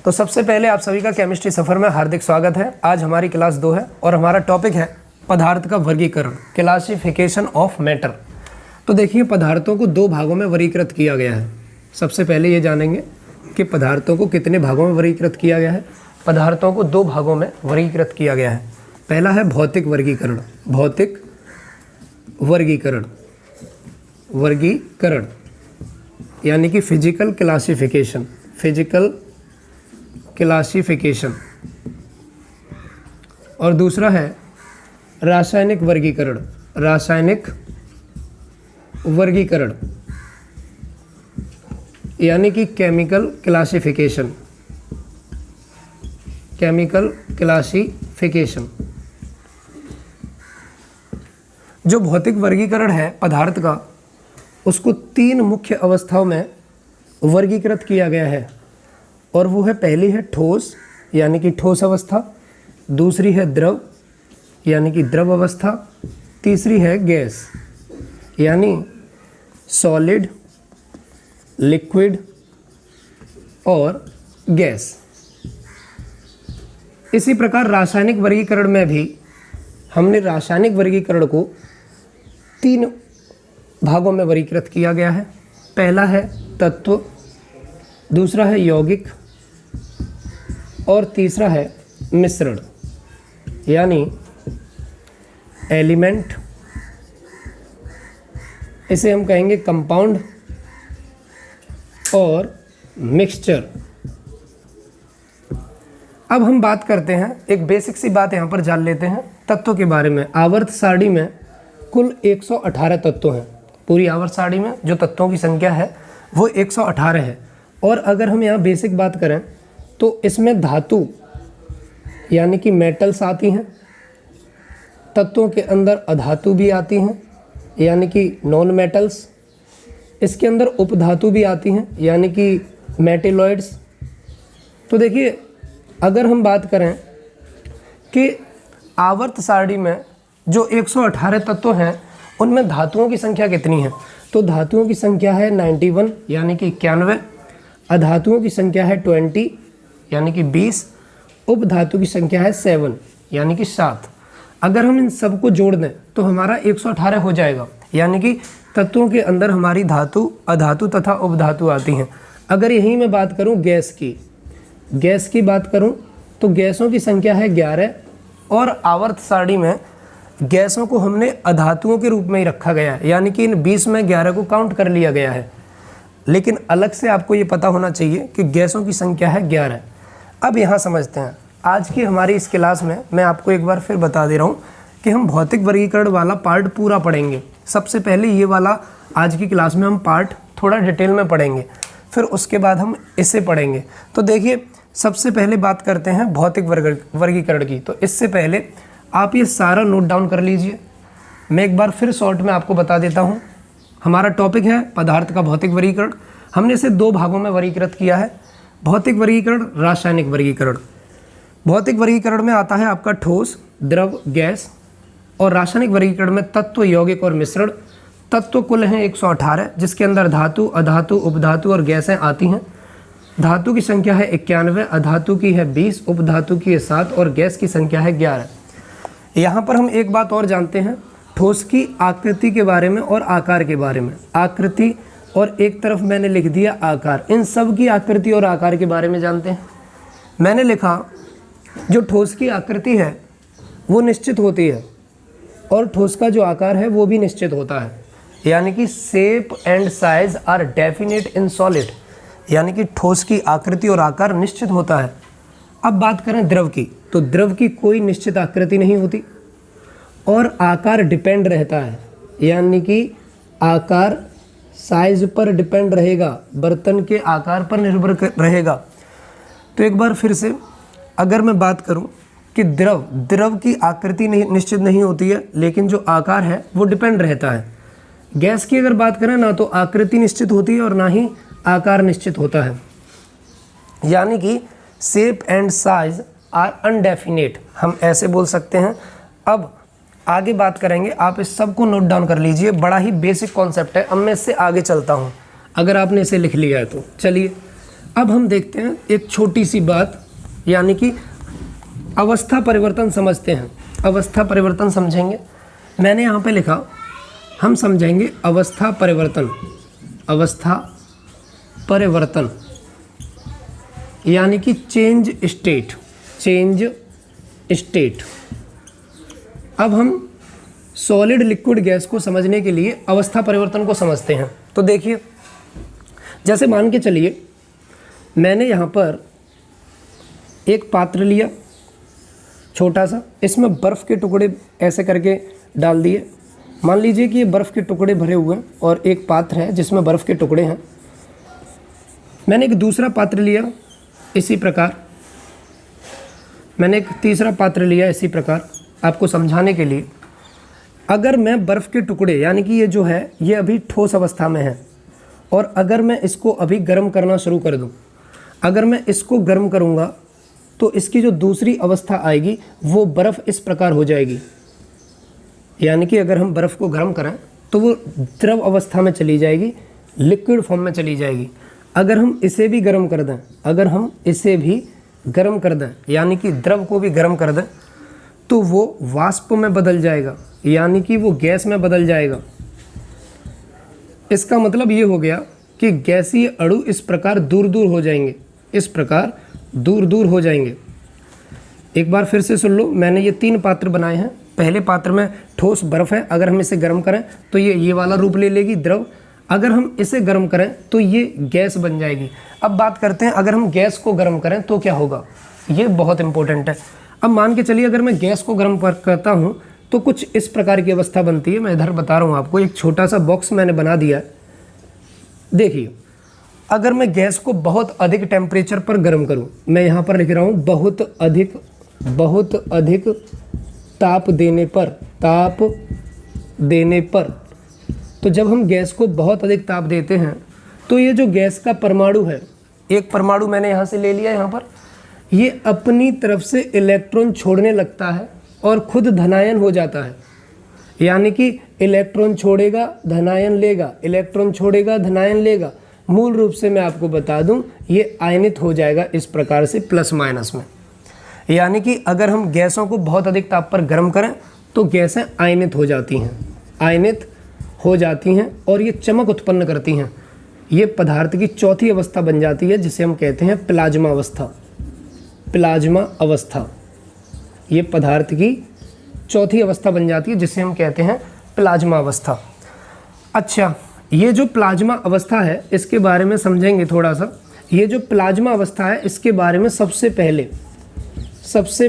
तो सबसे पहले आप सभी का केमिस्ट्री सफ़र में हार्दिक स्वागत है। आज हमारी क्लास 2 है और हमारा टॉपिक है पदार्थ का वर्गीकरण, क्लासिफिकेशन ऑफ मैटर। तो देखिए, पदार्थों को 2 भागों में वर्गीकृत किया गया है। सबसे पहले ये जानेंगे कि पदार्थों को कितने भागों में वर्गीकृत किया गया है। पदार्थों को 2 भागों में वर्गीकृत किया गया है। पहला है भौतिक वर्गीकरण। भौतिक वर्गीकरण, वर्गीकरण यानी कि फिजिकल क्लासिफिकेशन, फिजिकल क्लासिफिकेशन। और दूसरा है रासायनिक वर्गीकरण, रासायनिक वर्गीकरण यानी कि केमिकल क्लासिफिकेशन, केमिकल क्लासिफिकेशन। जो भौतिक वर्गीकरण है पदार्थ का, उसको 3 मुख्य अवस्थाओं में वर्गीकृत किया गया है। और वो है, पहली है ठोस यानी कि ठोस अवस्था, दूसरी है द्रव यानी कि द्रव अवस्था, तीसरी है गैस यानी सॉलिड, लिक्विड और गैस। इसी प्रकार रासायनिक वर्गीकरण में भी हमने रासायनिक वर्गीकरण को 3 भागों में वर्गीकृत किया गया है। पहला है तत्व, दूसरा है यौगिक और तीसरा है मिश्रण यानी एलिमेंट। इसे हम कहेंगे कंपाउंड और मिक्सचर। अब हम बात करते हैं, एक बेसिक सी बात यहाँ पर जान लेते हैं तत्वों के बारे में। आवर्त सारणी में कुल 118 तत्व हैं। पूरी आवर्त सारणी में जो तत्वों की संख्या है वो 118 है। और अगर हम यहाँ बेसिक बात करें तो इसमें धातु यानी कि मेटल्स आती हैं, तत्वों के अंदर अधातु भी आती हैं यानी कि नॉन मेटल्स, इसके अंदर उपधातु भी आती हैं यानी कि मेटेलॉइड्स। तो देखिए, अगर हम बात करें कि आवर्त सारणी में जो 118 तत्व हैं उनमें धातुओं की संख्या कितनी है, तो धातुओं की संख्या है 91 यानी कि 91, अधातुओं की संख्या है 20 यानी कि 20, उपधातु की संख्या है 7 यानी कि 7। अगर हम इन सबको जोड़ दें तो हमारा 118 हो जाएगा। यानी कि तत्वों के अंदर हमारी धातु, अधातु तथा उपधातु आती हैं। अगर यहीं मैं बात करूं गैस की बात करूं तो गैसों की संख्या है 11 और आवर्त सारणी में गैसों को हमने अधातुओं के रूप में ही रखा गया है यानी कि इन 20 में 11 को काउंट कर लिया गया है। लेकिन अलग से आपको ये पता होना चाहिए कि गैसों की संख्या है 11। अब यहाँ समझते हैं, आज की हमारी इस क्लास में मैं आपको एक बार फिर बता दे रहा हूँ कि हम भौतिक वर्गीकरण वाला पार्ट पूरा पढ़ेंगे। सबसे पहले ये वाला आज की क्लास में हम पार्ट थोड़ा डिटेल में पढ़ेंगे, फिर उसके बाद हम इसे पढ़ेंगे। तो देखिए, सबसे पहले बात करते हैं भौतिक वर्गीकरण की। तो इससे पहले आप ये सारा नोट डाउन कर लीजिए। मैं एक बार फिर शॉर्ट में आपको बता देता हूँ। हमारा टॉपिक है पदार्थ का भौतिक वर्गीकरण। हमने इसे 2 भागों में वर्गीकृत किया है, भौतिक वर्गीकरण, रासायनिक वर्गीकरण। भौतिक वर्गीकरण में आता है आपका ठोस, द्रव, गैस। और रासायनिक वर्गीकरण में तत्व, यौगिक और मिश्रण। तत्व कुल हैं 118 जिसके अंदर धातु, अधातु, उपधातु और गैसें आती हैं। धातु की संख्या है 91, अधातु की है 20, उपधातु की है 7 और गैस की संख्या है 11। यहाँ पर हम एक बात और जानते हैं ठोस की आकृति के बारे में और आकार के बारे में। आकृति और एक तरफ मैंने लिख दिया आकार। इन सब की आकृति और आकार के बारे में जानते हैं। मैंने लिखा जो ठोस की आकृति है वो निश्चित होती है और ठोस का जो आकार है वो भी निश्चित होता है। यानी कि shape and size are definite in solid, यानी कि ठोस की आकृति और आकार निश्चित होता है। अब बात करें द्रव की, तो द्रव की कोई निश्चित आकृति नहीं होती और आकार डिपेंड रहता है। यानी कि आकार साइज पर डिपेंड रहेगा, बर्तन के आकार पर निर्भर रहेगा। तो एक बार फिर से अगर मैं बात करूं कि द्रव की आकृति निश्चित नहीं होती है, लेकिन जो आकार है वो डिपेंड रहता है। गैस की अगर बात करें ना, तो आकृति निश्चित होती है और ना ही आकार निश्चित होता है। यानी कि शेप एंड साइज आर अनडेफिनेट, हम ऐसे बोल सकते हैं। अब आगे बात करेंगे, आप इस सब को नोट डाउन कर लीजिए, बड़ा ही बेसिक कॉन्सेप्ट है। अब मैं इससे आगे चलता हूँ, अगर आपने इसे लिख लिया है तो चलिए अब हम देखते हैं एक छोटी सी बात, यानी कि अवस्था परिवर्तन समझते हैं। अवस्था परिवर्तन समझेंगे। मैंने यहाँ पे लिखा, हम समझेंगे अवस्था परिवर्तन। अवस्था परिवर्तन यानी कि चेंज स्टेट। Change state. अब हम सॉलिड लिक्विड गैस को समझने के लिए अवस्था परिवर्तन को समझते हैं। तो देखिए, जैसे मान के चलिए मैंने यहाँ पर एक पात्र लिया छोटा सा, इसमें बर्फ़ के टुकड़े ऐसे करके डाल दिए। मान लीजिए कि ये बर्फ़ के टुकड़े भरे हुए हैं और एक पात्र है जिसमें बर्फ़ के टुकड़े हैं। मैंने एक दूसरा पात्र लिया इसी प्रकार, मैंने एक तीसरा पात्र लिया इसी प्रकार। आपको समझाने के लिए, अगर मैं बर्फ़ के टुकड़े यानी कि ये जो है ये अभी ठोस अवस्था में है, और अगर मैं इसको अभी गर्म करना शुरू कर दूं, अगर मैं इसको गर्म करूंगा तो इसकी जो दूसरी अवस्था आएगी वो बर्फ़ इस प्रकार हो जाएगी। यानी कि अगर हम बर्फ़ को गर्म करें तो वो द्रव अवस्था में चली जाएगी, लिक्विड फॉर्म में चली जाएगी। अगर हम इसे भी गर्म कर दें, अगर हम इसे भी गर्म कर दें यानी कि द्रव को भी गर्म कर दें, तो वो वाष्प में बदल जाएगा, यानी कि वो गैस में बदल जाएगा। इसका मतलब ये हो गया कि गैसीय अणु इस प्रकार दूर दूर हो जाएंगे, इस प्रकार दूर दूर हो जाएंगे। एक बार फिर से सुन लो, मैंने ये 3 पात्र बनाए हैं। पहले पात्र में ठोस बर्फ़ है, अगर हम इसे गर्म करें तो ये वाला रूप ले लेगी द्रव। अगर हम इसे गर्म करें तो ये गैस बन जाएगी। अब बात करते हैं, अगर हम गैस को गर्म करें तो क्या होगा, ये बहुत इंपॉर्टेंट है। अब मान के चलिए अगर मैं गैस को गर्म करता हूँ तो कुछ इस प्रकार की अवस्था बनती है। मैं इधर बता रहा हूँ आपको, एक छोटा सा बॉक्स मैंने बना दिया है। देखिए, अगर मैं गैस को बहुत अधिक टेम्परेचर पर गर्म करूँ, मैं यहाँ पर लिख रहा हूँ बहुत अधिक ताप देने पर, तो जब हम गैस को बहुत अधिक ताप देते हैं तो ये जो गैस का परमाणु है, एक परमाणु मैंने यहाँ से ले लिया यहाँ पर, ये अपनी तरफ से इलेक्ट्रॉन छोड़ने लगता है और खुद धनायन हो जाता है। यानी कि इलेक्ट्रॉन छोड़ेगा धनायन लेगा, इलेक्ट्रॉन छोड़ेगा धनायन लेगा। मूल रूप से मैं आपको बता दूं, ये आयनित हो जाएगा इस प्रकार से प्लस माइनस में। यानी कि अगर हम गैसों को बहुत अधिक ताप पर गर्म करें तो गैसें आयनित हो जाती हैं, आयनित हो जाती हैं और ये चमक उत्पन्न करती हैं। ये पदार्थ की चौथी अवस्था बन जाती है जिसे हम कहते हैं प्लाज्मा अवस्था। प्लाज्मा अवस्था, ये पदार्थ की चौथी अवस्था बन जाती है जिसे हम कहते हैं प्लाज्मा अवस्था। अच्छा, ये जो प्लाज्मा अवस्था है इसके बारे में समझेंगे थोड़ा सा। ये जो प्लाज्मा अवस्था है इसके बारे में सबसे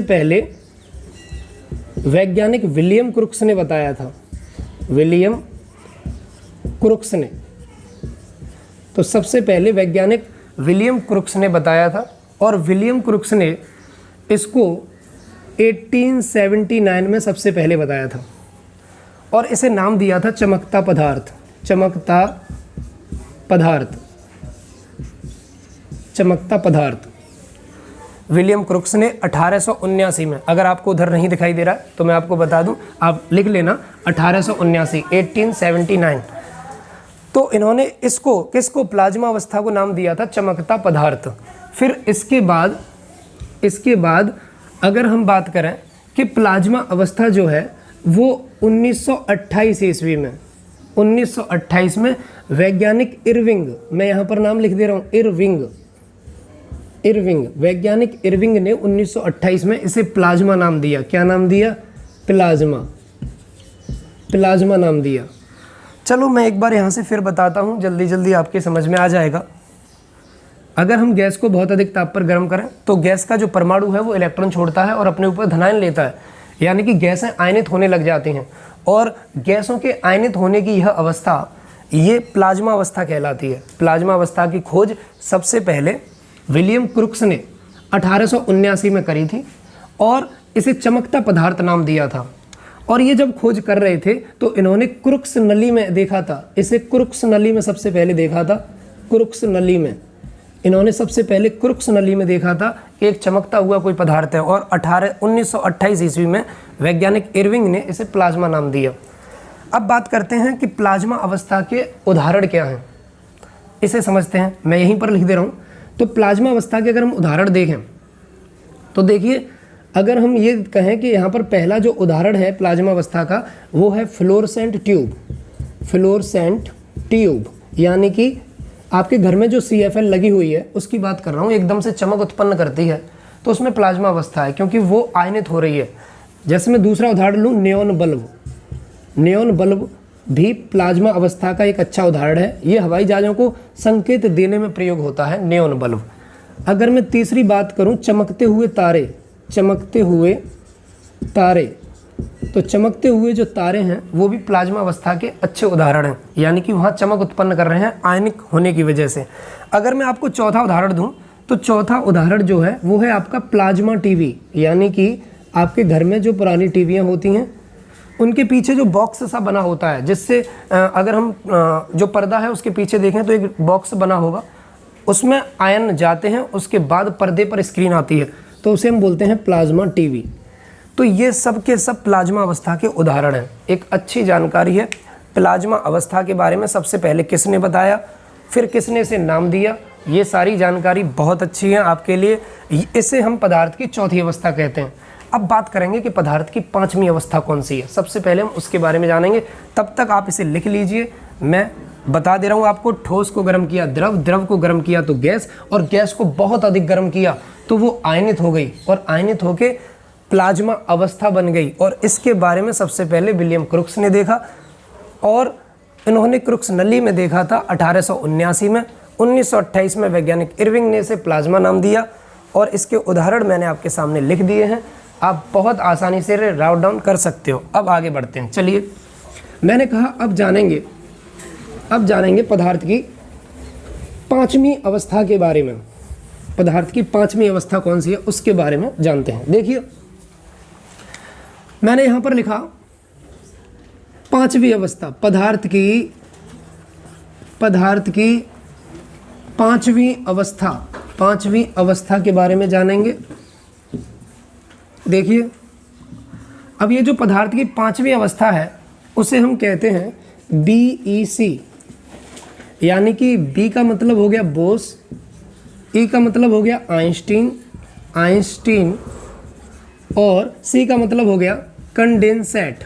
पहले वैज्ञानिक विलियम क्रुक्स ने बताया था। विलियम क्रुक्स ने, तो सबसे पहले वैज्ञानिक विलियम क्रुक्स ने बताया था, और विलियम क्रुक्स ने इसको 1879 में सबसे पहले बताया था, और इसे नाम दिया था चमकता पदार्थ। चमकता पदार्थ विलियम क्रुक्स ने 1879 में, अगर आपको उधर नहीं दिखाई दे रहा है तो मैं आपको बता दूं, आप लिख लेना 1879। तो इन्होंने इसको किसको, प्लाज्मा अवस्था को नाम दिया था चमकता पदार्थ। फिर इसके बाद अगर हम बात करें कि प्लाज्मा अवस्था जो है वो 1928 ईस्वी में, 1928 में वैज्ञानिक इरविंग, मैं यहाँ पर नाम लिख दे रहा हूँ, इरविंग, वैज्ञानिक इरविंग ने 1928 में इसे प्लाज्मा नाम दिया। क्या नाम दिया? प्लाज्मा नाम दिया। चलो मैं एक बार यहाँ से फिर बताता हूँ, जल्दी जल्दी आपके समझ में आ जाएगा। अगर हम गैस को बहुत अधिक ताप पर गर्म करें तो गैस का जो परमाणु है वो इलेक्ट्रॉन छोड़ता है और अपने ऊपर धनायन लेता है, यानी कि गैसें आयनित होने लग जाती हैं। और गैसों के आयनित होने की यह अवस्था, ये प्लाज्मा अवस्था कहलाती है। प्लाज्मा अवस्था की खोज सबसे पहले विलियम क्रुक्स ने 1879 में करी थी और इसे चमकता पदार्थ नाम दिया था। और ये जब खोज कर रहे थे तो इन्होंने क्रुक्स नली में देखा था, इसे क्रुक्स नली में सबसे पहले देखा था। क्रुक्स नली में इन्होंने सबसे पहले क्रुक्स नली में देखा था कि एक चमकता हुआ कोई पदार्थ है, और 1928 ईस्वी में वैज्ञानिक इरविंग ने इसे प्लाज्मा नाम दिया। अब बात करते हैं कि प्लाज्मा अवस्था के उदाहरण क्या हैं, इसे समझते हैं। मैं यहीं पर लिख दे रहा हूँ, तो प्लाज्मा अवस्था के अगर हम उदाहरण देखें तो देखिए, अगर हम ये कहें कि यहाँ पर पहला जो उदाहरण है प्लाज्मा अवस्था का वो है फ्लोरोसेंट ट्यूब। फ्लोरोसेंट ट्यूब यानी कि आपके घर में जो CFL लगी हुई है उसकी बात कर रहा हूँ, एकदम से चमक उत्पन्न करती है तो उसमें प्लाज्मा अवस्था है, क्योंकि वो आयनित हो रही है। जैसे मैं दूसरा उदाहरण लूँ, नियॉन बल्ब। नियॉन बल्ब भी प्लाज्मा अवस्था का एक अच्छा उदाहरण है। ये हवाई जहाज़ों को संकेत देने में प्रयोग होता है, नियॉन बल्ब। अगर मैं तीसरी बात करूं, चमकते हुए तारे। चमकते हुए तारे, तो चमकते हुए जो तारे हैं वो भी प्लाज्मा अवस्था के अच्छे उदाहरण हैं, यानी कि वहाँ चमक उत्पन्न कर रहे हैं आयनिक होने की वजह से। अगर मैं आपको चौथा उदाहरण दूँ तो चौथा उदाहरण जो है वो है आपका प्लाज्मा टीवी, यानी कि आपके घर में जो पुरानी टीवियाँ होती हैं उनके पीछे जो बॉक्स सा बना होता है, जिससे अगर हम जो पर्दा है उसके पीछे देखें तो एक बॉक्स बना होगा, उसमें आयन जाते हैं, उसके बाद पर्दे पर स्क्रीन आती है, तो उसे हम बोलते हैं प्लाज्मा टीवी। तो ये सब के सब प्लाज्मा अवस्था के उदाहरण हैं। एक अच्छी जानकारी है प्लाज्मा अवस्था के बारे में। सबसे पहले किसने बताया, फिर किसने इसे नाम दिया, ये सारी जानकारी बहुत अच्छी है आपके लिए। इसे हम पदार्थ की चौथी अवस्था कहते हैं। अब बात करेंगे कि पदार्थ की पांचवी अवस्था कौन सी है। सबसे पहले हम उसके बारे में जानेंगे, तब तक आप इसे लिख लीजिए। मैं बता दे रहा हूँ आपको, ठोस को गर्म किया द्रव, द्रव को गर्म किया तो गैस, और गैस को बहुत अधिक गर्म किया तो वो आयनित हो गई, और आयनित होके प्लाज्मा अवस्था बन गई। और इसके बारे में सबसे पहले विलियम क्रुक्स ने देखा, और इन्होंने क्रुक्स नली में देखा था 1879 में। 1928 में वैज्ञानिक इरविंग ने इसे प्लाज्मा नाम दिया, और इसके उदाहरण मैंने आपके सामने लिख दिए हैं। आप बहुत आसानी से राउट डाउन कर सकते हो। अब आगे बढ़ते हैं। चलिए, मैंने कहा अब जानेंगे पदार्थ की पांचवी अवस्था के बारे में। पदार्थ की पांचवी अवस्था कौन सी है उसके बारे में जानते हैं। देखिए, मैंने यहां पर लिखा पांचवी अवस्था, पदार्थ की पांचवी अवस्था के बारे में जानेंगे। देखिए, अब ये जो पदार्थ की पांचवी अवस्था है उसे हम कहते हैं BEC, यानी कि B का मतलब हो गया बोस, E का मतलब हो गया आइंस्टीन, और C का मतलब हो गया कंडेंसेट।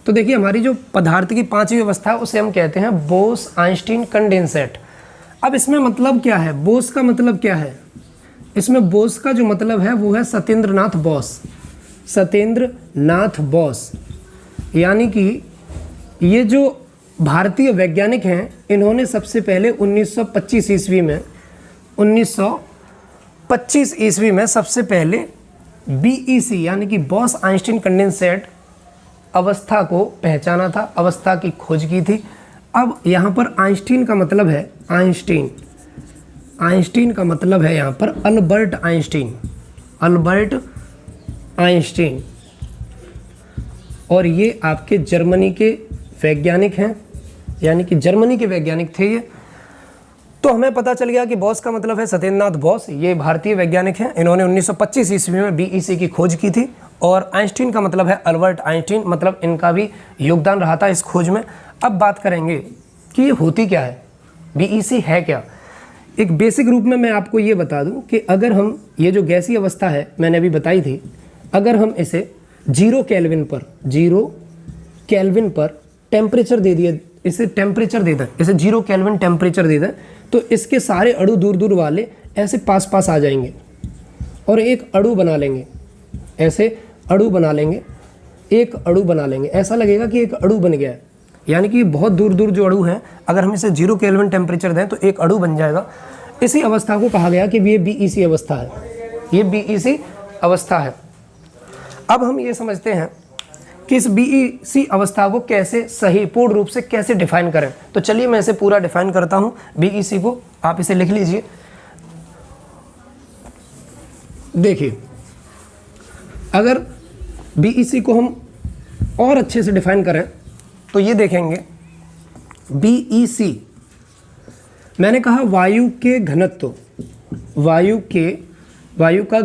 तो देखिए, हमारी जो पदार्थ की पांचवी अवस्था है उसे हम कहते हैं बोस आइंस्टीन कंडेंसेट। अब इसमें मतलब क्या है, बोस का मतलब क्या है? इसमें बोस का जो मतलब है वो है सत्येंद्रनाथ बोस, यानी कि ये जो भारतीय वैज्ञानिक हैं इन्होंने सबसे पहले 1925 ईस्वी में सबसे पहले BEC यानी कि बॉस आइंस्टीन कंडेंसेट अवस्था को पहचाना था, अवस्था की खोज की थी। अब यहाँ पर आइंस्टीन का मतलब है आइंस्टीन का मतलब है यहाँ पर अल्बर्ट आइंस्टीन, और ये आपके जर्मनी के वैज्ञानिक हैं, यानी कि जर्मनी के वैज्ञानिक थे ये। तो हमें पता चल गया कि बॉस का मतलब है सत्येंद्रनाथ बोस, ये भारतीय वैज्ञानिक हैं, इन्होंने 1925 ईस्वी में BEC की खोज की थी। और आइंस्टीन का मतलब है अल्बर्ट आइंस्टीन, मतलब इनका भी योगदान रहा था इस खोज में। अब बात करेंगे कि ये होती क्या है, BEC है क्या। एक बेसिक रूप में मैं आपको ये बता दूं कि अगर हम ये जो गैसीय अवस्था है मैंने अभी बताई थी, अगर हम इसे 0 केल्विन पर टेम्परेचर दे दिए, इसे टेम्परेचर दे दें, इसे 0 केल्विन टेम्परेचर दे दें, तो इसके सारे अणु दूर दूर वाले ऐसे पास पास आ जाएंगे और एक अणु बना लेंगे, ऐसे अणु बना लेंगे, एक अणु बना लेंगे, ऐसा लगेगा कि एक अणु बन गया है। यानी कि बहुत दूर दूर जो अणु हैं, अगर हम इसे 0 केल्विन टेम्परेचर दें तो एक अणु बन जाएगा। इसी अवस्था को कहा गया कि ये BEC अवस्था है, ये BEC अवस्था है। अब हम ये समझते हैं कि इस BEC अवस्था को कैसे सही पूर्ण रूप से कैसे डिफाइन करें। तो चलिए मैं इसे पूरा डिफाइन करता हूँ BEC को, आप इसे लिख लीजिए। देखिए, अगर BEC को हम और अच्छे से डिफाइन करें तो ये देखेंगे BEC, मैंने कहा वायु के घनत्व, वायु का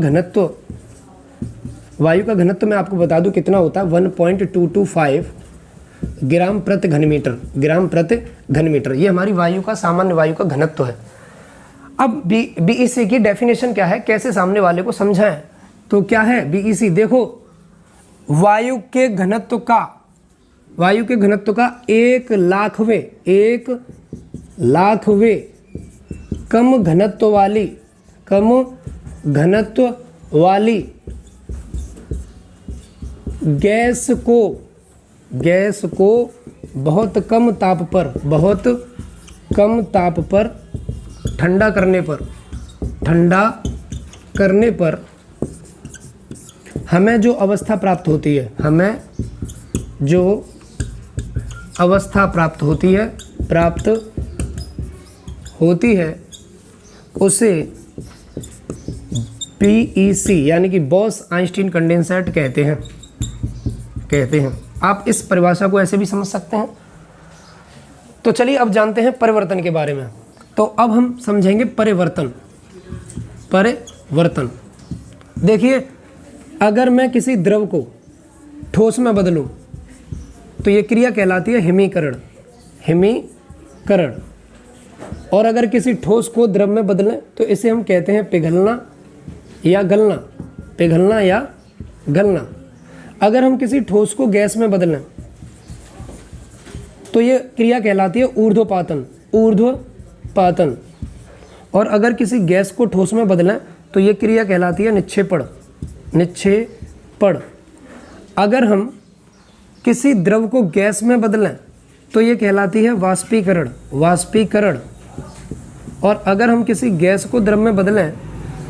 घनत्व मैं आपको बता दूं कितना होता है, 1.225 ग्राम प्रति घन मीटर। ये हमारी वायु का सामान्य वायु का घनत्व है। अब बीईसी की डेफिनेशन क्या है, कैसे सामने वाले को समझाएं। तो क्या है बीईसी, देखो वायु के घनत्व का 1,00,000वें कम घनत्व वाली गैस को बहुत कम ताप पर ठंडा करने पर हमें जो अवस्था प्राप्त होती है उसे बीईसी यानी कि बॉस आइंस्टीन कंडेंसेट कहते हैं। आप इस परिभाषा को ऐसे भी समझ सकते हैं। तो चलिए अब जानते हैं परिवर्तन के बारे में। तो अब हम समझेंगे परिवर्तन। देखिए, अगर मैं किसी द्रव को ठोस में बदलूं तो ये क्रिया कहलाती है हिमीकरण। और अगर किसी ठोस को द्रव में बदलें तो इसे हम कहते हैं पिघलना या गलना। अगर हम किसी ठोस को गैस में बदलें तो ये क्रिया कहलाती है ऊर्ध्वपातन। और अगर किसी गैस को ठोस में बदलें तो ये क्रिया कहलाती है निक्षेपण। अगर हम किसी द्रव को गैस में बदलें तो ये कहलाती है वाष्पीकरण। और अगर हम किसी गैस को द्रव में बदलें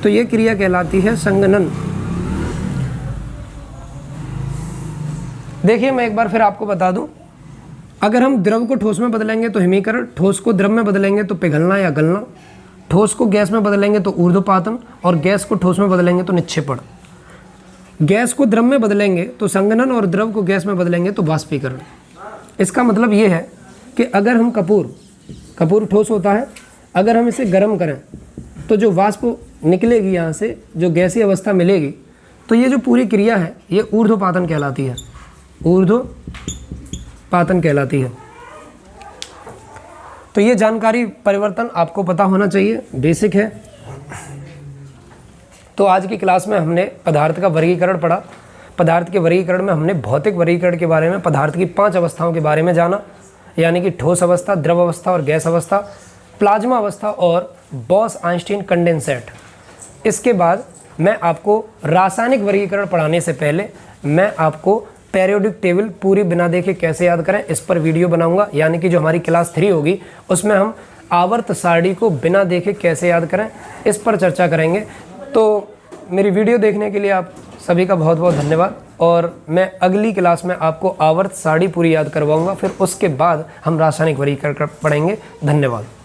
तो ये क्रिया कहलाती है संघनन। देखिए, मैं एक बार फिर आपको बता दूं, अगर हम द्रव को ठोस में बदलेंगे तो हिमीकरण, ठोस को द्रव में बदलेंगे तो पिघलना या गलना, ठोस को गैस में बदलेंगे तो ऊर्ध्वपातन, और गैस को ठोस में बदलेंगे तो निक्षेपण। गैस को द्रव में बदलेंगे तो संघनन और द्रव को गैस में बदलेंगे तो वाष्पीकरण। इसका मतलब ये है कि अगर हम कपूर ठोस होता है, अगर हम इसे गर्म करें तो जो वाष्प निकलेगी यहाँ से, जो गैसीय अवस्था मिलेगी, तो ये जो पूरी क्रिया है ये ऊर्ध्वपातन कहलाती है। तो ये जानकारी परिवर्तन आपको पता होना चाहिए, बेसिक है। तो आज की क्लास में हमने पदार्थ का वर्गीकरण पढ़ा। पदार्थ के वर्गीकरण में हमने भौतिक वर्गीकरण के बारे में, पदार्थ की 5 अवस्थाओं के बारे में जाना, यानी कि ठोस अवस्था, द्रव अवस्था और गैस अवस्था, प्लाज्मा अवस्था और बॉस आइंस्टीन कंडेंसेट। इसके बाद मैं आपको रासायनिक वर्गीकरण पढ़ाने से पहले मैं आपको पेरियोडिक टेबल पूरी बिना देखे कैसे याद करें इस पर वीडियो बनाऊंगा, यानी कि जो हमारी क्लास 3 होगी उसमें हम आवर्त सारणी को बिना देखे कैसे याद करें इस पर चर्चा करेंगे। तो मेरी वीडियो देखने के लिए आप सभी का बहुत बहुत धन्यवाद, और मैं अगली क्लास में आपको आवर्त सारणी पूरी याद करवाऊंगा, फिर उसके बाद हम रासायनिक वर्गीकरण पढ़ेंगे। धन्यवाद।